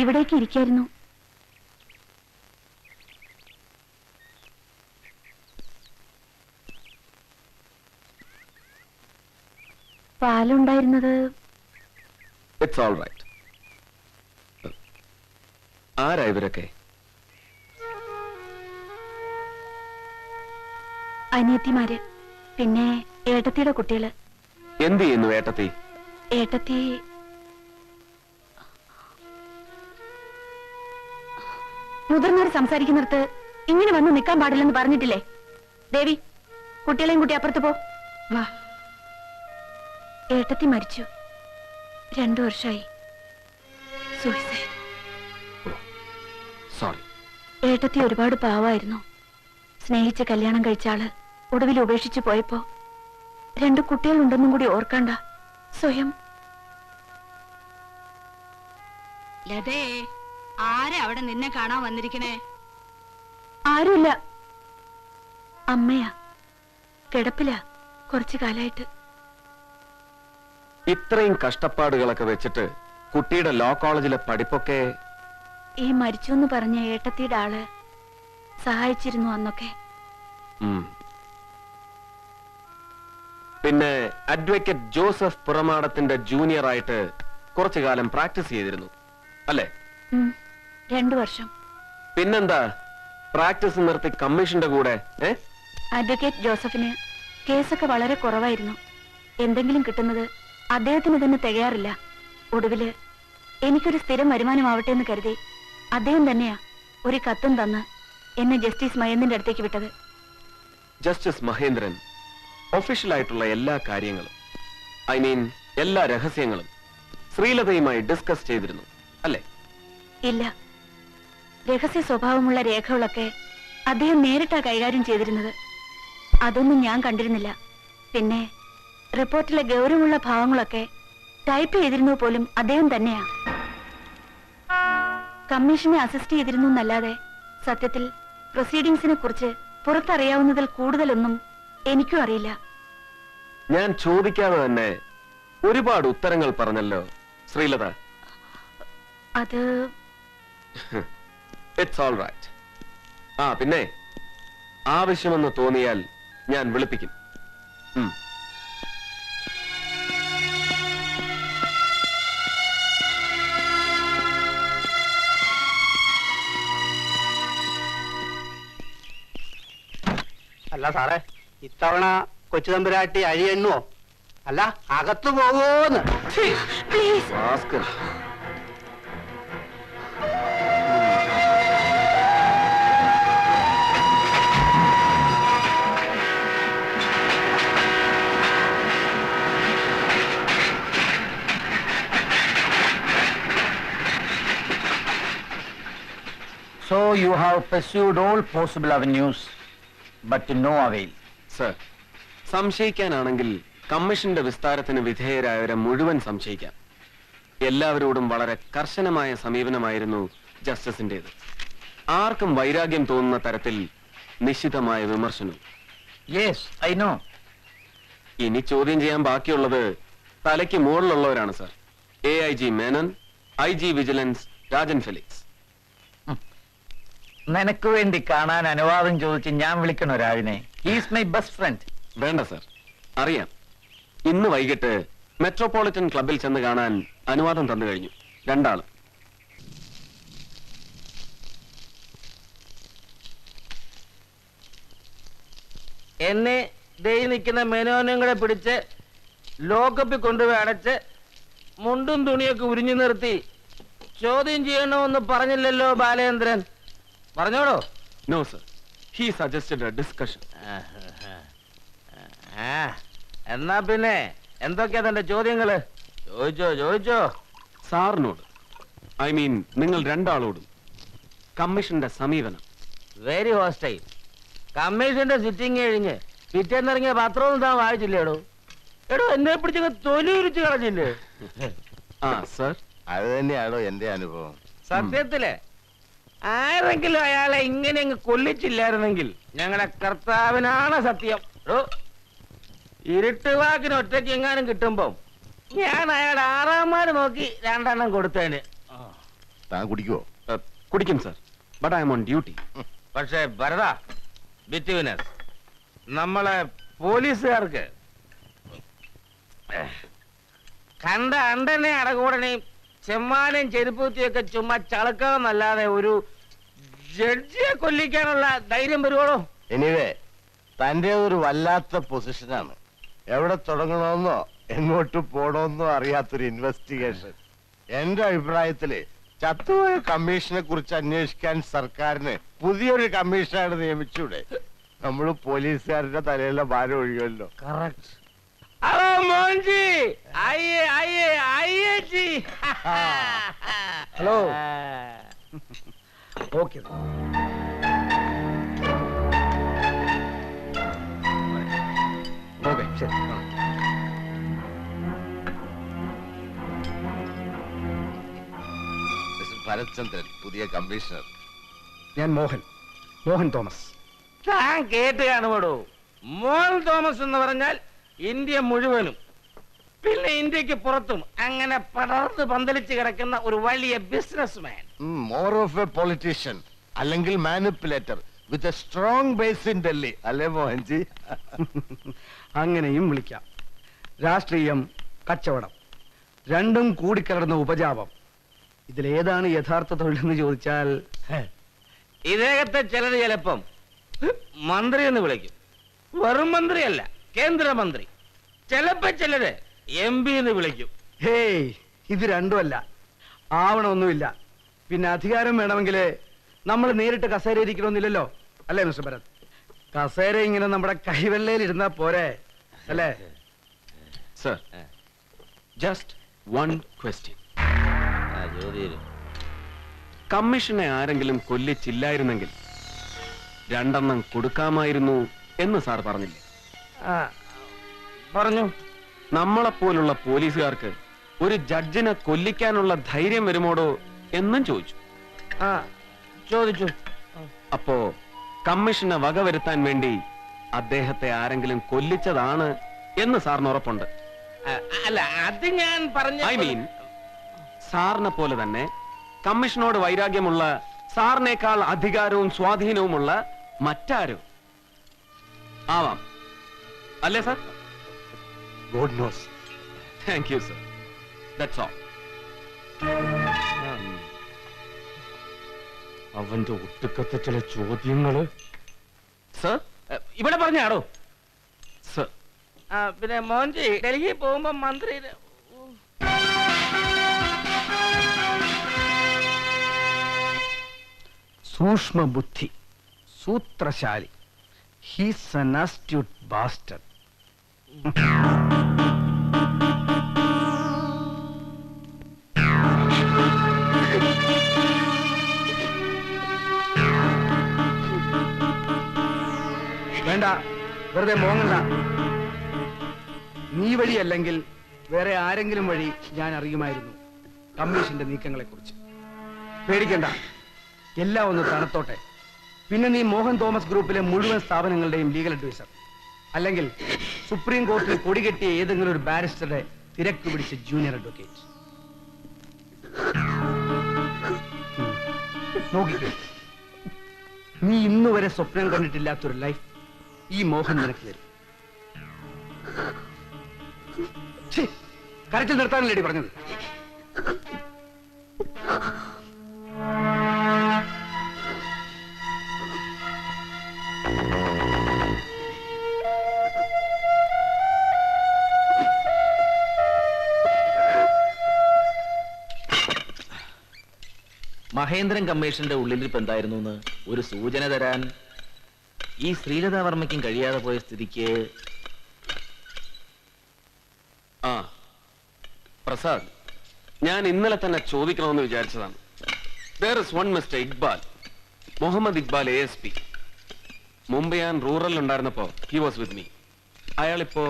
ഇവിടേക്ക് ഇരിക്കായിരുന്നു. പാലുണ്ടായിരുന്നത്. It's all right. ആരാ ഇവരൊക്കെ? അനിയത്തിമാര്, പിന്നെ ഏട്ടത്തിയുടെ കുട്ടികള്. എന്ത് ചെയ്യുന്നു ഏട്ടത്തി? ഏട്ടത്തി മുതിർന്നവർ സംസാരിക്കുന്നിടത്ത് ഇങ്ങനെ വന്ന് നിൽക്കാൻ പാടില്ലെന്ന് പറഞ്ഞിട്ടില്ലേ? ദേവി, കുട്ടികളെയും കുട്ടി അപ്പുറത്ത് പോ. വാ. ഏട്ടത്തി മരിച്ചു. 2 വർഷമായി. സൂയിസൈഡ്. സോറി. ഏട്ടത്തി ഒരുപാട് പാവായിരുന്നു. സ്നേഹിച്ച് കല്യാണം കഴിച്ചാള് ഒടുവിൽ ഉപേക്ഷിച്ചു പോയപ്പോ 2 കുട്ടികളുണ്ടെന്നും കൂടി ഓർക്കണ്ട. സ്വയം. ലതേ, ആരാ അവിടെ നിന്നെ കാണാൻ വന്നിരിക്കണേ? ആരുമില്ല. അമ്മയാ. കിടപ്പിലാ കുറച്ചു കാലായിട്ട്. ഇത്രയും കഷ്ടപ്പാടുകളൊക്കെ വെച്ചിട്ട് കുട്ടിയുടെ ലോ കോളേജിലെ പഠിപ്പൊക്കെ? ഈ മരിച്ചു എന്ന് പറഞ്ഞ ഏട്ടത്തിയുടെ ആള് സഹായിച്ചിരുന്നു അന്നൊക്കെ. പിന്നെ അഡ്വക്കേറ്റ് ജോസഫ് പുറമാടത്തിന്റെ ജൂനിയർ ആയിട്ട് കുറച്ചു കാലം പ്രാക്ടീസ് ചെയ്തിരുന്നു അല്ലേ? 2 വർഷം. പിന്നെന്താ പ്രാക്ടീസ് നിർത്തി കമ്മീഷന്റെ കൂടെ? അഡ്വക്കേറ്റ് ജോസഫിന് കേസൊക്കെ വളരെ കുറവായിരുന്നു. എന്തെങ്കിലും കിട്ടുന്നത് അദ്ദേഹത്തിന് തന്നെ തികയാറില്ല. ഒടുവില് എനിക്കൊരു സ്ഥിരം വരുമാനമാവട്ടെ എന്ന് കരുതി അദ്ദേഹം തന്നെയാ ഒരു കത്തും തന്ന് എന്നെ ജസ്റ്റിസ് മഹേന്ദ്രന്റെ അടുത്തേക്ക് വിട്ടത്. ജസ്റ്റിസ് മഹേന്ദ്രൻ ഒഫീഷ്യൽ ആയിട്ടുള്ള എല്ലാ കാര്യങ്ങളും, ഐ മീൻ എല്ലാ രഹസ്യങ്ങളും ശ്രീലതയുമായി ഡിസ്കസ് ചെയ്തിരുന്നു അല്ലേ? ഇല്ല. രഹസ്യ സ്വഭാവമുള്ള രേഖകളൊക്കെ അദ്ദേഹം നേരിട്ടാ കൈകാര്യം ചെയ്തിരുന്നത്. അതൊന്നും ഞാൻ കണ്ടിരുന്നില്ല. പിന്നെ റിപ്പോർട്ടിലെ ഗൗരവമുള്ള ഭാവങ്ങളൊക്കെ ടൈപ്പ് ചെയ്തിരുന്നത് പോലും അദ്ദേഹം തന്നെയാ. കമ്മീഷനെ അസിസ്റ്റ് ചെയ്തിരുന്നു എന്നല്ലാതെ സത്യത്തിൽ പ്രൊസീഡിങ്സിനെ കുറിച്ച് പുറത്തറിയാവുന്നതിൽ കൂടുതലൊന്നും എനിക്കും അറിയില്ല. ഞാൻ ചോദിക്കാതെ തന്നെ ഒരുപാട് ഉത്തരങ്ങൾ പറഞ്ഞല്ലോ ശ്രീലത. അത് ഇറ്റ്സ് ഓൾ റൈറ്റ്. പിന്നെ ആവശ്യമെന്ന് തോന്നിയാൽ ഞാൻ വിളിപ്പിക്കും. അല്ല സാറേ, ഇത്തവണ കൊച്ചു തമ്പുരാട്ടി അഴിയെണ്ണുവോ? അല്ല, അകത്തു പോവോന്ന്? So you have pursued all possible avenues, but to no avail. Sir, സംശയിക്കാനാണെങ്കിൽ കമ്മീഷന്റെ വിസ്താരത്തിന് വിധേയരായവരെ മുഴുവൻ സംശയിക്കാം. എല്ലാവരോടും വളരെ കർശനമായ സമീപനമായിരുന്നു ജസ്റ്റിസിന്റേത്. ആർക്കും വൈരാഗ്യം തോന്നുന്ന തരത്തിൽ നിശ്ചിതമായ വിമർശനവും. Yes, I know. ഇനി ചോദ്യം ചെയ്യാൻ ബാക്കിയുള്ളത് തലയ്ക്ക് മുകളിലുള്ളവരാണ് sir. AIG Menon, IG vigilance Rajan Felix. നിനക്ക് വേണ്ടി കാണാൻ അനുവാദം ചോദിച്ച് ഞാൻ വിളിക്കണോ രാജനെ? He's my best friend. വേണ്ട സർ, അറിയാം. ഇന്ന് വൈകിട്ട് മെട്രോപൊളിറ്റൻ ക്ലബിൽ ചെന്ന് കാണാൻ അനുവാദം തന്നു കഴിഞ്ഞു 2 ആള്. എന്നെ ദൈ നിൽക്കുന്ന മെനോനും കൂടെ പിടിച്ച് ലോക്കപ്പിൽ കൊണ്ടുപോയി അടച്ച് മുണ്ടും തുണിയൊക്കെ ഉരിഞ്ഞു നിർത്തി ചോദ്യം ചെയ്യണമെന്ന് പറഞ്ഞില്ലല്ലോ ബാലേന്ദ്രൻ? പറഞ്ഞോളൂ. No sir, he suggested a discussion. എന്നാ പിന്നെ എന്തൊക്കെയാ തന്റെ ചോദ്യങ്ങള്? ചോദിച്ചോ. സാറിനോട്, ഐ മീൻ നിങ്ങൾ 2 ആളോടും കമ്മീഷന്റെ സമീപനം. Very hostile. കമ്മീഷന്റെ സിറ്റിംഗ് കഴിഞ്ഞ് പിറ്റേന്നിറങ്ങിയ പത്രമൊന്നും താൻ വായിച്ചില്ലേടോ? എന്നെ പിടിച്ച തൊലി ഉരിച്ചു കളഞ്ഞില്ലേ? സർ, അത് തന്നെയാണോ എന്റെ അനുഭവം. സത്യത്തില് ആരെങ്കിലും അയാളെ ഇങ്ങനെ അങ്ങ് കൊല്ലിച്ചില്ലായിരുന്നെങ്കിൽ ഞങ്ങളുടെ കർത്താവിനാണ് സത്യം. ഇരുട്ടുവാക്കിന് ഒറ്റയ്ക്ക് എങ്ങാനും കിട്ടുമ്പോ ഞാൻ അയാളുടെ 6-ാം മാര് നോക്കി 2 എണ്ണം കൊടുത്തേന്. താൻ കുടിക്കുവോ? കുടിക്കും sir, but I M on duty. പക്ഷേ ഭരത, ബിറ്റ്വീൻ നമ്മളെ പോലീസുകാർക്ക് കണ്ട അണ്ടനെ അടകൂടനെയും ചെമ്മാനെയും ചെരുപ്പൂത്തിയൊക്കെ ചുമ്മാ ചളക്കാന്നല്ലാതെ ഒരു ജഡ്ജിയെ കൊല്ലിക്കാനുള്ള ധൈര്യം വരുവോളൂ? എനിവേ, തന്റെ ഒരു വല്ലാത്ത പൊസിഷനാണ്. എവിടെ തുടങ്ങണമെന്നോ എങ്ങോട്ട് പോണമെന്നോ അറിയാത്തൊരു ഇൻവെസ്റ്റിഗേഷൻ. എന്റെ അഭിപ്രായത്തില് ചത്തുപോയ കമ്മീഷനെ കുറിച്ച് അന്വേഷിക്കാൻ സർക്കാരിന് പുതിയൊരു കമ്മീഷനാണ് നിയമിച്ചൂടെ? നമ്മള് പോലീസുകാരുടെ തലയിലെ ഭാരം ഒഴിയുമല്ലോ. കറക്റ്റ്. ഹലോ മോൻജി, ആയേ ആയേ ആയേ ജി. ഹലോ. ഓക്കെ. ഓക്കെ, ശരി. മിസ്റ്റർ ഭരത്ചന്ദ്രൻ, പുതിയ കമ്മീഷണർ. ഞാൻ മോഹൻ തോമസ്. താൻ കേട്ട് കാണുമോടോ? മോഹൻ തോമസ് എന്ന് പറഞ്ഞാൽ ഇന്ത്യ മുഴുവനും, പിന്നെ ഇന്ത്യക്ക് പുറത്തും അങ്ങനെ പടർന്ന് പന്തലിച്ച് കിടക്കുന്ന ഒരു വലിയ businessman. More of a politician, അല്ലെങ്കിൽ manipulator with a strong base in Delhi, അല്ലേ മോഹൻജി? അങ്ങനെയും വിളിക്കാം. രാഷ്ട്രീയം, കച്ചവടം രണ്ടും കൂടിക്കലർന്ന ഉപജാപം. ഇതിലേതാണ് യഥാർത്ഥ തൊഴിലെന്ന് ചോദിച്ചാൽ ഇദ്ദേഹത്തെ ചിലപ്പം മന്ത്രി എന്ന് വിളിക്കും. വെറും മന്ത്രിയല്ല, കേന്ദ്രമന്ത്രി. ചിലര് MP എന്ന് വിളിക്കും. ഹേയ്, ഇത് രണ്ടുമല്ല, ആവണമൊന്നുമില്ല. പിന്നെ അധികാരം വേണമെങ്കിൽ നമ്മൾ നേരിട്ട് കസേര ഇരിക്കണമെന്നില്ലല്ലോ, അല്ലേ മിസ്റ്റർ ഭരത്? കസേര ഇങ്ങനെ നമ്മുടെ കൈവെള്ളയിൽ ഇരുന്നാ പോരെ, അല്ലേ? Sir, just one question. കമ്മീഷനെ ആരെങ്കിലും കൊല്ലിച്ചില്ലായിരുന്നെങ്കിൽ 2 കൊടുക്കാമായിരുന്നു എന്ന് സാർ പറഞ്ഞില്ലേ? പറഞ്ഞു. നമ്മളെപ്പോലുള്ള പോലീസുകാർക്ക് ഒരു ജഡ്ജിനെ കൊല്ലിക്കാനുള്ള ധൈര്യം വരുമോടോ എന്നും ചോദിച്ചു. ചോദിച്ചു. അപ്പോ കമ്മീഷനെ വകവരുത്താൻ വേണ്ടി അദ്ദേഹത്തെ ആരെങ്കിലും കൊല്ലിച്ചതാണ് എന്ന് സാറിന് ഉറപ്പുണ്ട്? അല്ല, അത് ഞാൻ പറഞ്ഞ ഐ മീൻ, സാറിനെ പോലെ തന്നെ കമ്മീഷനോട് വൈരാഗ്യമുള്ള, സാറിനേക്കാൾ അധികാരവും സ്വാധീനവുമുള്ള മറ്റാരും ആവാം, അല്ലേ sir? God nose. Thank you sir, that's all. അവന്റെ ഒട്ടുക്കത്തെ ചില ചോദ്യങ്ങള് സർ, ഇവിടെ പറഞ്ഞാടോ? സർ, പിന്നെ മോൻജി ഡൽഹി പോകുമ്പോ മന്ത്രി സൂക്ഷ്മ ബുദ്ധി, സൂത്രശാലി. He's an astute bastard. വേണ്ട, വെറുതെ മോങ്ങണ്ട. നീ വഴിയല്ലെങ്കിൽ വേറെ ആരെങ്കിലും വഴി ഞാൻ അറിയുമായിരുന്നു കമ്മീഷന്റെ നീക്കങ്ങളെ കുറിച്ച്. പേടിക്കണ്ട, എല്ലാം ഒന്ന് തണുത്തോട്ടെ. പിന്നെ നീ മോഹൻ തോമസ് ഗ്രൂപ്പിലെ മുഴുവൻ സ്ഥാപനങ്ങളുടെയും ലീഗൽ അഡ്വൈസർ, അല്ലെങ്കിൽ സുപ്രീം കോടതിയിൽ കൊടികെട്ടിയ ഏതെങ്കിലും ഒരു ബാരിസ്റ്ററുടെ തിരക്ക് പിടിച്ച ജൂനിയർ അഡ്വക്കേറ്റ്. നോക്കിക്കോ, നീ ഇന്നുവരെ സ്വപ്നം കണ്ടിട്ടില്ലാത്തൊരു ലൈഫ് ഈ മോഹൻ നിനക്ക് തരും. കരച്ചിൽ നിർത്താനല്ലേടി പറഞ്ഞത്? മഹേന്ദ്രൻ കമ്മീഷന്റെ ഉള്ളിലിരിപ്പ് എന്തായിരുന്നു എന്ന് ഒരു സൂചന തരാൻ ഈ ശ്രീലതാ വർമ്മയ്ക്കും കഴിയാതെ പോയ സ്ഥിതിക്ക്. പ്രസാദ്, ഞാൻ ഇന്നലെ തന്നെ ചോദിക്കണമെന്ന് വിചാരിച്ചതാണ്. There is one Mr. Iqbal, Muhammad Iqbal ASP. മുമ്പ് ഞാൻ റൂറലിൽ ഉണ്ടായിരുന്നപ്പോ he was with me. അയാളിപ്പോ?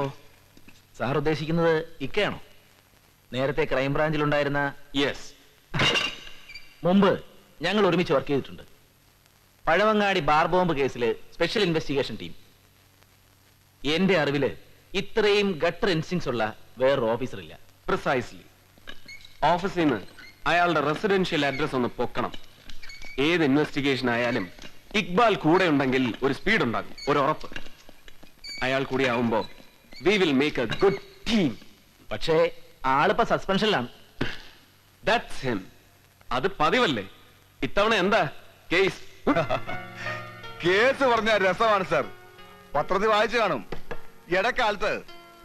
സാർ ഉദ്ദേശിക്കുന്നത് ഇക്കയാണോ? നേരത്തെ ക്രൈംബ്രാഞ്ചിൽ ഉണ്ടായിരുന്ന? യെസ്. മുമ്പ് ഞങ്ങൾ ഒരുമിച്ച് വർക്ക് ചെയ്തിട്ടുണ്ട്. പഴവങ്ങാടി ബാർ ബോംബ് കേസിലെ സ്പെഷ്യൽ ഇൻവെസ്റ്റിഗേഷൻ ടീം. എന്റെ അറിവില് ഇത്രയും ഗട്ടർ ഇൻസ്റ്റിങ്സ് ഉള്ള വേറൊരു ഓഫീസർ ഇല്ല. പ്രിസൈസ്ലി. ഓഫീസിൽ നിന്ന് അയാളുടെ റെസിഡൻഷ്യൽ അഡ്രസ് ഒന്ന് പൊക്കണം. ഏത് ഇൻവെസ്റ്റിഗേഷൻ ആയാലും ഇക്ബാൽ കൂടെ ഉണ്ടെങ്കിൽ ഒരു സ്പീഡ് ഉണ്ടാകും, ഒരു ഉറപ്പ്. അയാൾ കൂടി ആവുമ്പോ we will make A good team. പക്ഷേ ആളിപ്പോ സസ്പെൻഷനിലാണ്. That's him. അത് പതിവല്ലേ. ഇത്തവണ എന്താ കേസ്? കേസ് പറഞ്ഞ രസമാണ് സർ. പത്രത്തിൽ വായിച്ചു കാണും. ഇടക്കാലത്ത്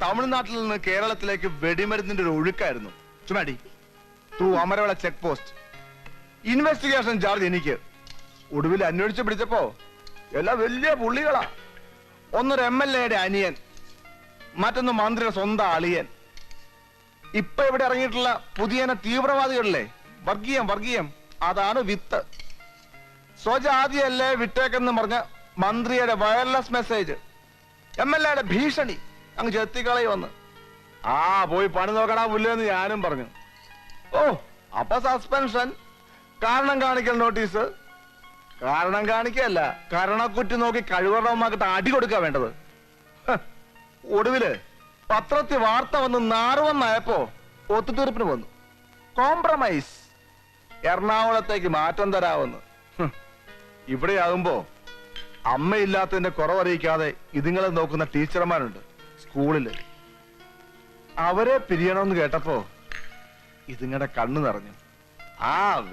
തമിഴ്നാട്ടിൽ നിന്ന് കേരളത്തിലേക്ക് വെടിമരുന്നിന്റെ ഒരു ഒഴുക്കായിരുന്നു. ചുമാടി through അമരവള check post. Investigation charge എനിക്ക്. ഒടുവിൽ അന്വേഷിച്ച് പിടിച്ചപ്പോ എല്ലാം വലിയ പുള്ളികളാ. ഒന്നൊരു MLA അനിയൻ, മറ്റൊന്ന് മന്ത്രിയുടെ സ്വന്തം അളിയൻ. ഇപ്പൊ ഇവിടെ ഇറങ്ങിയിട്ടുള്ള പുതിയ തീവ്രവാദികളിലെ വർഗീയം അതാണ് വിത്ത്. സ്വജാതിയല്ലേ വിട്ടേക്കെന്ന് പറഞ്ഞ മന്ത്രിയുടെ വയർലെസ് മെസ്സേജ്, MLA ഭീഷണി അങ്ങ് ചെത്തിക്കളയുമെന്ന്. പോയി പണി നോക്കടാ പുല്ലെന്ന് ഞാനും പറഞ്ഞു. അപ്പൊ സസ്പെൻഷൻ, കാരണം കാണിക്കൽ നോട്ടീസ്. കാരണം കാണിക്കല്ല, കരണക്കുറ്റി നോക്കി കഴിവറമാക്കിട്ട് അടി കൊടുക്കാ വേണ്ടത്. ഒടുവില് പത്രത്തിൽ വാർത്ത വന്ന് നാറുവന്നായപ്പോ ഒത്തുതീർപ്പിന് വന്നു. കോംപ്രമൈസ്, എറണാകുളത്തേക്ക് മാറ്റം തരാമെന്ന്. ഇവിടെയാകുമ്പോ അമ്മയില്ലാത്തതിന്റെ കുറവറിയിക്കാതെ ഇതുങ്ങളെ നോക്കുന്ന ടീച്ചർമാരുണ്ട് സ്കൂളില്. അവരെ പിരിയണമെന്ന് കേട്ടപ്പോ ഇതുങ്ങളുടെ കണ്ണു നിറഞ്ഞു.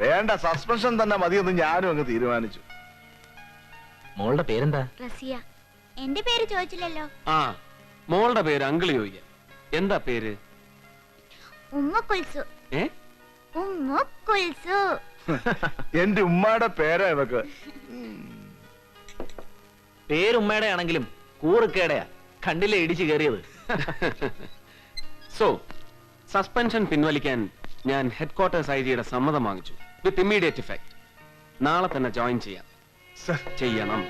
വേണ്ട, സസ്പെൻഷൻ തന്നെ മതിയെന്ന് ഞാനും അങ്ങ് തീരുമാനിച്ചു. മോളുടെ പേരെന്താ? റസിയ. എന്റെ പേര് ചോദിച്ചില്ലല്ലോ. മോളുടെ പേര് അങ്കിള് ചോദിക്കാം. എന്താ പേര്? ഉമ്മക്കുൽസു. ഉമ്മക്കുൽസു. എന്റെ ഉമ്മയുടെ പേരാ ഇവക്ക്. പേരുമ്മയുടെ ആണെങ്കിലും കൂറുക്കേടയാ. കണ്ടില്ലേ ഇടിച്ചു കയറിയത്. സോ സസ്പെൻഷൻ പിൻവലിക്കാൻ ഞാൻ ഹെഡ്ക്വാർട്ടേഴ്സ് IG സമ്മതം വാങ്ങിച്ചു. With immediate effect. നാളെ തന്നെ ജോയിൻ ചെയ്യാം. ചെയ്യണം.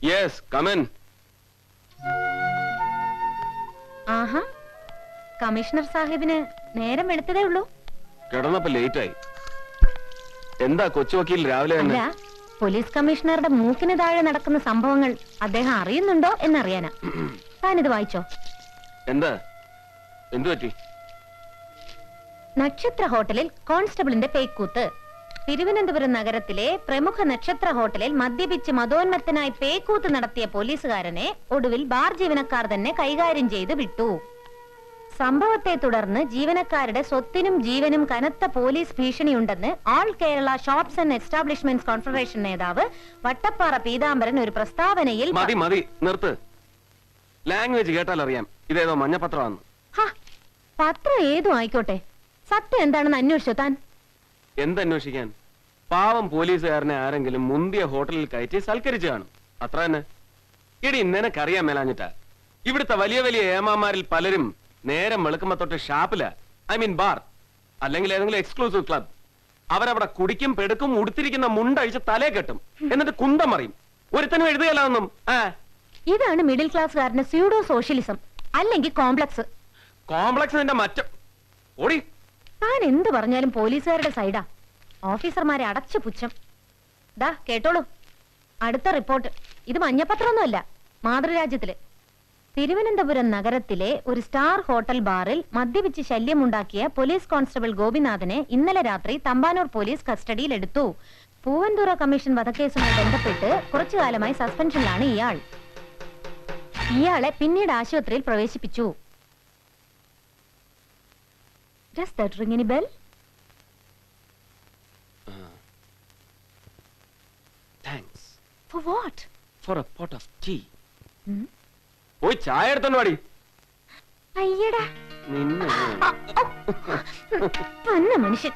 Yes, come in. ആഹാ, കമ്മീഷണർ സാഹിബിന് നേരം വെളുത്തതേ ഉള്ളൂ. കിടന്നപ്പോ ലേറ്റായി. എന്താ കൊച്ചു വക്കീൽ രാവിലെ അല്ല, പോലീസ് കമ്മീഷണറുടെ മൂക്കിന് താഴെ നടക്കുന്ന സംഭവങ്ങൾ അദ്ദേഹം അറിയുന്നുണ്ടോ എന്നറിയാനാ. താനിത് വായിച്ചോ? എന്താ, എന്തു പറ്റി? നക്ഷത്ര ഹോട്ടലിൽ കോൺസ്റ്റബിളിന്റെ പേക്കൂത്ത്. തിരുവനന്തപുരം നഗരത്തിലെ പ്രമുഖ നക്ഷത്ര ഹോട്ടലിൽ മദ്യപിച്ച് മതോന്മത്തനായി പേക്കൂത്ത് നടത്തിയ പോലീസുകാരനെ ഒടുവിൽ ബാർ ജീവനക്കാർ തന്നെ കൈകാര്യം ചെയ്ത് വിട്ടു. സംഭവത്തെ തുടർന്ന് ജീവനക്കാരുടെ സ്വത്തിനും ജീവനും കനത്ത പോലീസ് ഭീഷണിയുണ്ടെന്ന് all Kerala shops and establishments confederation നേതാവ് വട്ടപ്പാറ പീതാംബരൻ ഒരു പ്രസ്താവനയിൽ മതി നിർത്ത്. ലാംഗ്വേജ് കേട്ടാൽ അറിയാം ഇതേതോ മഞ്ഞപത്രമാണ്. പത്രം ഏതും ആയിക്കോട്ടെ, സത്യം എന്താണെന്ന് അന്വേഷിച്ചോ താൻ? എന്തന്വേഷിക്കാൻ? പാവം പോലീസുകാരനെ ആരെങ്കിലും മുന്തിയ ഹോട്ടലിൽ കയറ്റി സൽക്കരിച്ചു കാണും, അത്ര തന്നെ. ഇടി നിനക്കറിയാൻ മേലാഞ്ഞിട്ടാ ഇവിടുത്തെ വലിയ വലിയ ഏമാമാരിൽ പലരും നേരം വെളുക്കുമ്പോ തൊട്ട് ഷാപ്പില, ഐ മീൻ ബാർ, അല്ലെങ്കിൽ ഏതെങ്കിലും എക്സ്ക്ലൂസീവ് ക്ലബ്. അവരവിടെ കുടിക്കും, പെടുക്കും, ഉടുത്തിരിക്കുന്ന മുണ്ടഴിച്ച് തലേ കെട്ടും, എന്നിട്ട് കുന്തം മറിയും. ഒരുത്തനും എഴുതുകയല്ലാതൊന്നും. ഇതാണ് മിഡിൽ ക്ലാസ്സുകാരന്റെ സ്യൂഡോ സോഷ്യലിസം, അല്ലെങ്കിൽ കോംപ്ലക്സ്. കോംപ്ലക്സിന്റെ മറ്റം ഓടി. താൻ എന്ത് പറഞ്ഞാലും പോലീസുകാരുടെ സൈഡാ. ഓഫീസർമാരെ അടച്ചു പുച്ഛം. ദാ കേട്ടോളൂ, അടുത്ത റിപ്പോർട്ട്. ഇത് മഞ്ഞപ്പത്രമൊന്നുമല്ല, മാതൃരാജ്യത്തില്. തിരുവനന്തപുരം നഗരത്തിലെ ഒരു സ്റ്റാർ ഹോട്ടൽ ബാറിൽ മദ്യപിച്ച് ശല്യമുണ്ടാക്കിയ പോലീസ് കോൺസ്റ്റബിൾ ഗോപിനാഥനെ ഇന്നലെ രാത്രി തമ്പാനൂർ പോലീസ് കസ്റ്റഡിയിലെടുത്തു. പൂവന്തുറ കമ്മീഷൻ വധക്കേസുമായി ബന്ധപ്പെട്ട് കുറച്ചുകാലമായി സസ്പെൻഷനിലാണ് ഇയാൾ. ഇയാളെ പിന്നീട് ആശുപത്രിയിൽ പ്രവേശിപ്പിച്ചു. Does that ring any bell? Thanks. For what? For a pot of tea. പോയി ചായ എടുത്തോണ്ട് വാടി. അയ്യടാ, നിന്നെ അന്ന മനുഷ്യൻ.